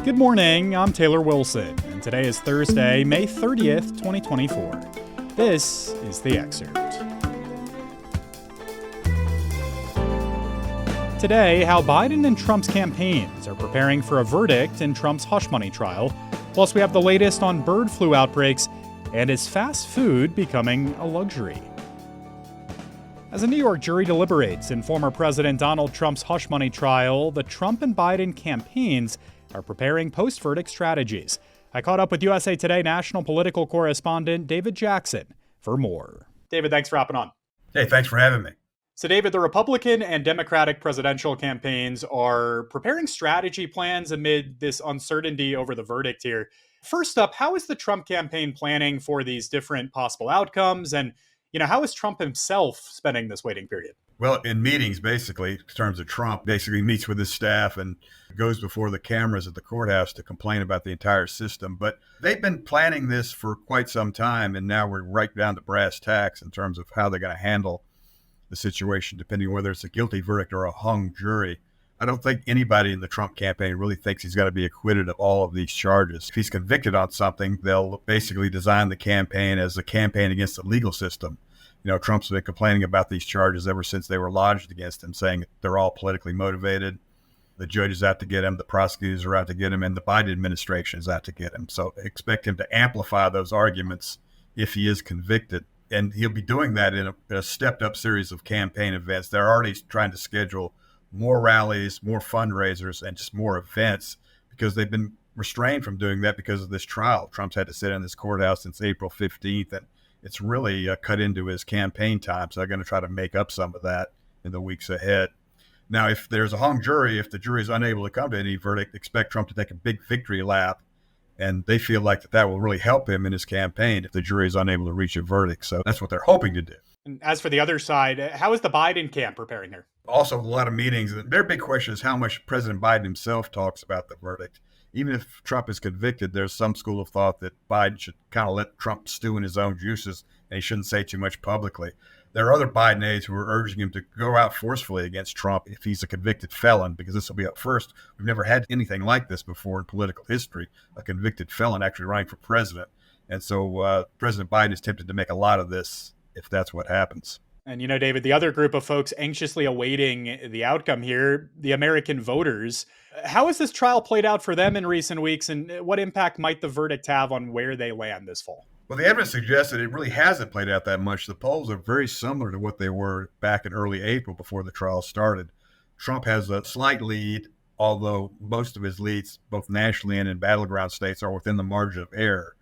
Good morning, I'm Taylor Wilson, and today is Thursday, May 30th, 2024. This is The Excerpt. Today, how Biden and Trump's campaigns are preparing for a verdict in Trump's hush money trial. Plus, we have the latest on bird flu outbreaks and is fast food becoming a luxury? As a New York jury deliberates in former President Donald Trump's hush money trial, the Trump and Biden campaigns are preparing post-verdict strategies. I caught up with USA Today national political correspondent David Jackson for more. David, thanks for hopping on. Hey, thanks for having me. So, David, the Republican and Democratic presidential campaigns are preparing strategy plans amid this uncertainty over the verdict here. First up, how is the Trump campaign planning for these different possible outcomes? And, how is Trump himself spending this waiting period? Well, in meetings, basically, in terms of Trump, basically meets with his staff and goes before the cameras at the courthouse to complain about the entire system. But they've been planning this for quite some time, and now we're right down to brass tacks in terms of how they're going to handle the situation, depending on whether it's a guilty verdict or a hung jury. I don't think anybody in the Trump campaign really thinks he's got to be acquitted of all of these charges. If he's convicted on something, they'll basically design the campaign as a campaign against the legal system. Trump's been complaining about these charges ever since they were lodged against him, saying they're all politically motivated. The judge is out to get him, the prosecutors are out to get him, and the Biden administration is out to get him. So expect him to amplify those arguments if he is convicted. And he'll be doing that in a stepped-up series of campaign events. They're already trying to schedule more rallies, more fundraisers, and just more events because they've been restrained from doing that because of this trial. Trump's had to sit in this courthouse since April 15th, and it's really cut into his campaign time. So they're going to try to make up some of that in the weeks ahead. Now, if there's a hung jury, if the jury is unable to come to any verdict, expect Trump to take a big victory lap. And they feel like that will really help him in his campaign if the jury is unable to reach a verdict. So that's what they're hoping to do. And as for the other side, how is the Biden camp preparing here? Also, a lot of meetings. Their big question is how much President Biden himself talks about the verdict. Even if Trump is convicted, there's some school of thought that Biden should kind of let Trump stew in his own juices and he shouldn't say too much publicly. There are other Biden aides who are urging him to go out forcefully against Trump if he's a convicted felon, because this will be up first. We've never had anything like this before in political history, a convicted felon actually running for president. And so President Biden is tempted to make a lot of this if that's what happens. And, David, the other group of folks anxiously awaiting the outcome here, the American voters. How has this trial played out for them in recent weeks, and what impact might the verdict have on where they land this fall? Well, the evidence suggests that it really hasn't played out that much. The polls are very similar to what they were back in early April before the trial started. Trump has a slight lead, although most of his leads, both nationally and in battleground states, are within the margin of error.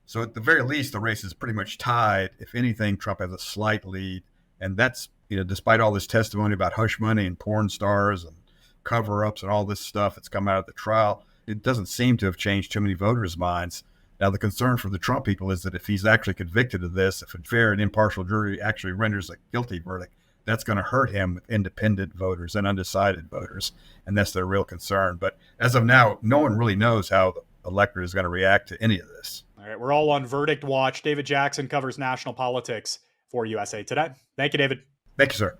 So at the very least, the race is pretty much tied. If anything, Trump has a slight lead. And that's, despite all this testimony about hush money and porn stars and cover-ups and all this stuff that's come out of the trial, it doesn't seem to have changed too many voters' minds. Now, the concern for the Trump people is that if he's actually convicted of this, if a fair and impartial jury actually renders a guilty verdict, that's going to hurt him with independent voters and undecided voters. And that's their real concern. But as of now, no one really knows how the electorate is going to react to any of this. All right, we're all on verdict watch. David Jackson covers national politics for USA Today. Thank you, David. Thank you, sir.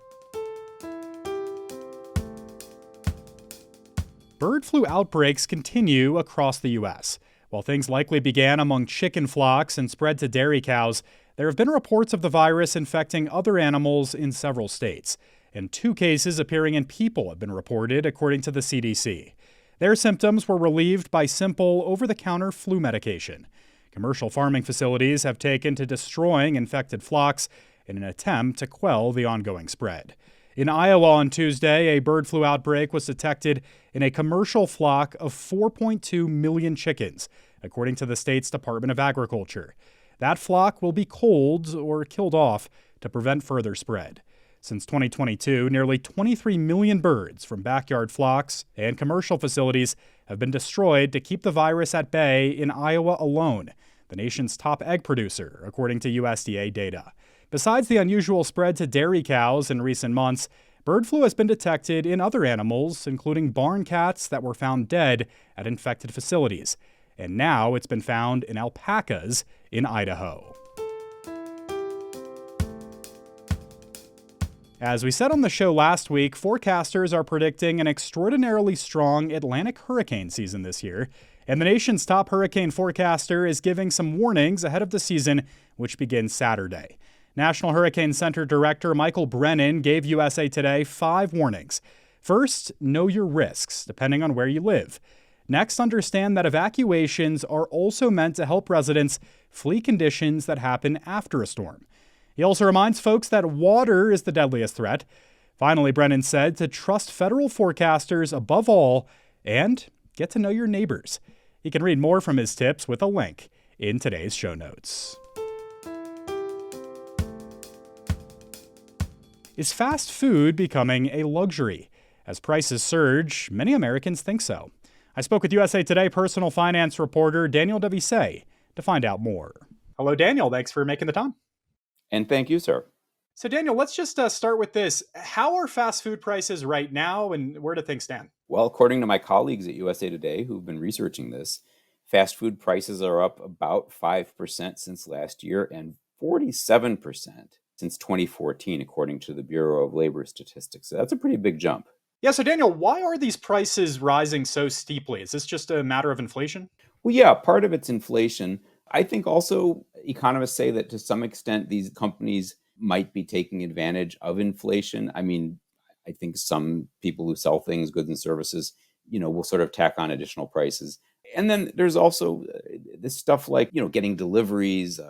Bird flu outbreaks continue across the U.S. While things likely began among chicken flocks and spread to dairy cows, there have been reports of the virus infecting other animals in several states, and 2 cases appearing in people have been reported, according to the CDC. Their symptoms were relieved by simple over-the-counter flu medication. Commercial farming facilities have taken to destroying infected flocks in an attempt to quell the ongoing spread. In Iowa on Tuesday, a bird flu outbreak was detected in a commercial flock of 4.2 million chickens, according to the state's Department of Agriculture. That flock will be culled or killed off to prevent further spread. Since 2022, nearly 23 million birds from backyard flocks and commercial facilities have been destroyed to keep the virus at bay in Iowa alone, the nation's top egg producer, according to USDA data. Besides the unusual spread to dairy cows in recent months, bird flu has been detected in other animals, including barn cats that were found dead at infected facilities. And now it's been found in alpacas in Idaho. As we said on the show last week, forecasters are predicting an extraordinarily strong Atlantic hurricane season this year, and the nation's top hurricane forecaster is giving some warnings ahead of the season, which begins Saturday. National Hurricane Center Director Michael Brennan gave USA Today 5 warnings. First, know your risks, depending on where you live. Next, understand that evacuations are also meant to help residents flee conditions that happen after a storm. He also reminds folks that water is the deadliest threat. Finally, Brennan said to trust federal forecasters above all and get to know your neighbors. You can read more from his tips with a link in today's show notes. Is fast food becoming a luxury? As prices surge, many Americans think so. I spoke with USA Today personal finance reporter Daniel Devise to find out more. Hello, Daniel. Thanks for making the time. And thank you, sir. So, Daniel, let's just start with this. How are fast food prices right now, and where do things stand? Well, according to my colleagues at USA Today who've been researching this, fast food prices are up about 5% since last year and 47% since 2014, according to the Bureau of Labor Statistics. So that's a pretty big jump. Yeah, so Daniel, why are these prices rising so steeply? Is this just a matter of inflation? Well, yeah, part of it's inflation. I think also economists say that to some extent these companies might be taking advantage of inflation. I mean, I think some people who sell things, goods and services, will sort of tack on additional prices. And then there's also this stuff like, getting deliveries,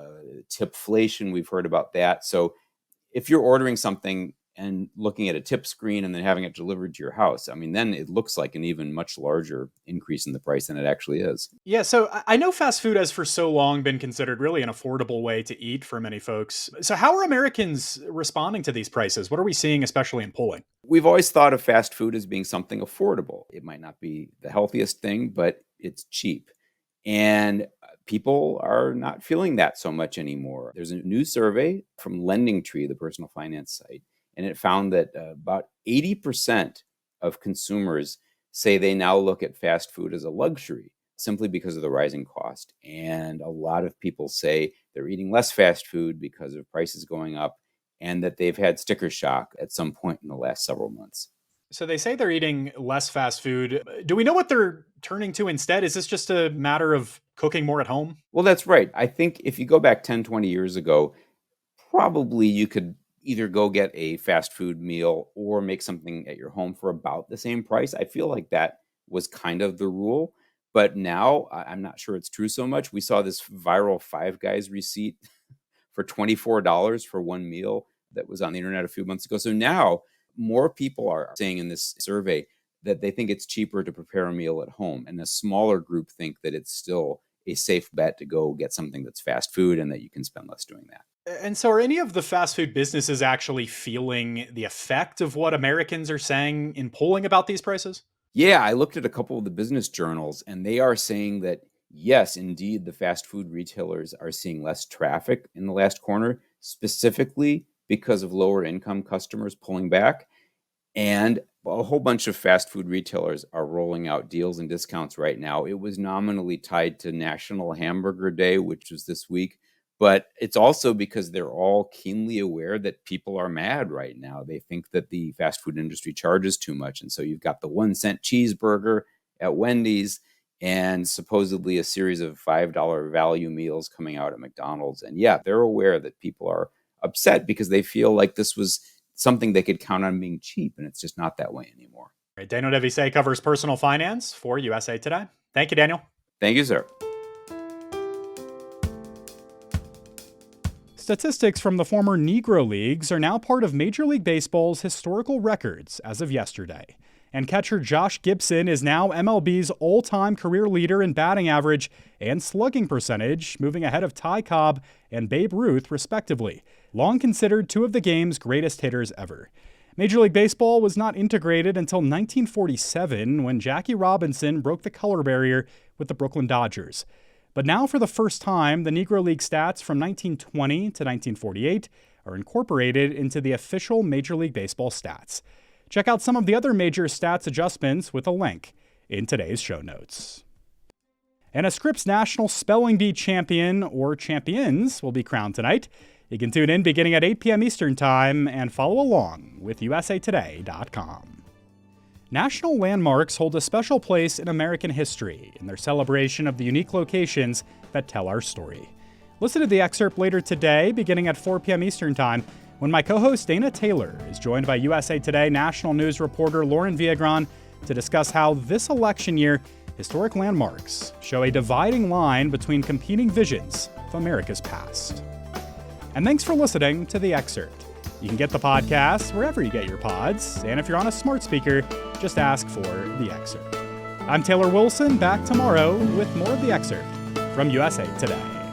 tipflation. We've heard about that. So if you're ordering something and looking at a tip screen and then having it delivered to your house, I mean, then it looks like an even much larger increase in the price than it actually is. Yeah, so I know fast food has for so long been considered really an affordable way to eat for many folks. So how are Americans responding to these prices? What are we seeing, especially in polling? We've always thought of fast food as being something affordable. It might not be the healthiest thing, but it's cheap. And people are not feeling that so much anymore. There's a new survey from LendingTree, the personal finance site, and it found that about 80% of consumers say they now look at fast food as a luxury simply because of the rising cost. And a lot of people say they're eating less fast food because of prices going up and that they've had sticker shock at some point in the last several months. So they say they're eating less fast food. Do we know what they're turning to instead? Is this just a matter of cooking more at home? Well, that's right. I think if you go back 10, 20 years ago, probably you could either go get a fast food meal or make something at your home for about the same price. I feel like that was kind of the rule. But now I'm not sure it's true so much. We saw this viral Five Guys receipt for $24 for one meal that was on the internet a few months ago. So now more people are saying in this survey that they think it's cheaper to prepare a meal at home. And a smaller group think that it's still a safe bet to go get something that's fast food and that you can spend less doing that. And so are any of the fast food businesses actually feeling the effect of what Americans are saying in polling about these prices? Yeah, I looked at a couple of the business journals and they are saying that, yes, indeed, the fast food retailers are seeing less traffic in the last quarter, specifically because of lower income customers pulling back. And a whole bunch of fast food retailers are rolling out deals and discounts right now. It was nominally tied to National Hamburger Day, which was this week. But it's also because they're all keenly aware that people are mad right now. They think that the fast food industry charges too much. And so you've got the 1-cent cheeseburger at Wendy's and supposedly a series of $5 value meals coming out at McDonald's. And yeah, they're aware that people are upset because they feel like this was something they could count on being cheap. And it's just not that way anymore. Right, Daniel Devise covers personal finance for USA Today. Thank you, Daniel. Thank you, sir. Statistics from the former Negro Leagues are now part of Major League Baseball's historical records as of yesterday. And catcher Josh Gibson is now MLB's all-time career leader in batting average and slugging percentage, moving ahead of Ty Cobb and Babe Ruth, respectively, long considered two of the game's greatest hitters ever. Major League Baseball was not integrated until 1947 when Jackie Robinson broke the color barrier with the Brooklyn Dodgers. But now, for the first time, the Negro League stats from 1920 to 1948 are incorporated into the official Major League Baseball stats. Check out some of the other major stats adjustments with a link in today's show notes. And a Scripps National Spelling Bee champion, or champions, will be crowned tonight. You can tune in beginning at 8 p.m. Eastern Time and follow along with usatoday.com. National landmarks hold a special place in American history in their celebration of the unique locations that tell our story. Listen to the excerpt later today, beginning at 4 p.m. Eastern Time, when my co-host Dana Taylor is joined by USA Today national news reporter Lauren Viagran to discuss how this election year, historic landmarks show a dividing line between competing visions of America's past. And thanks for listening to The Excerpt. You can get the podcast wherever you get your pods, and if you're on a smart speaker, just ask for The Excerpt. I'm Taylor Wilson, back tomorrow with more of The Excerpt from USA Today.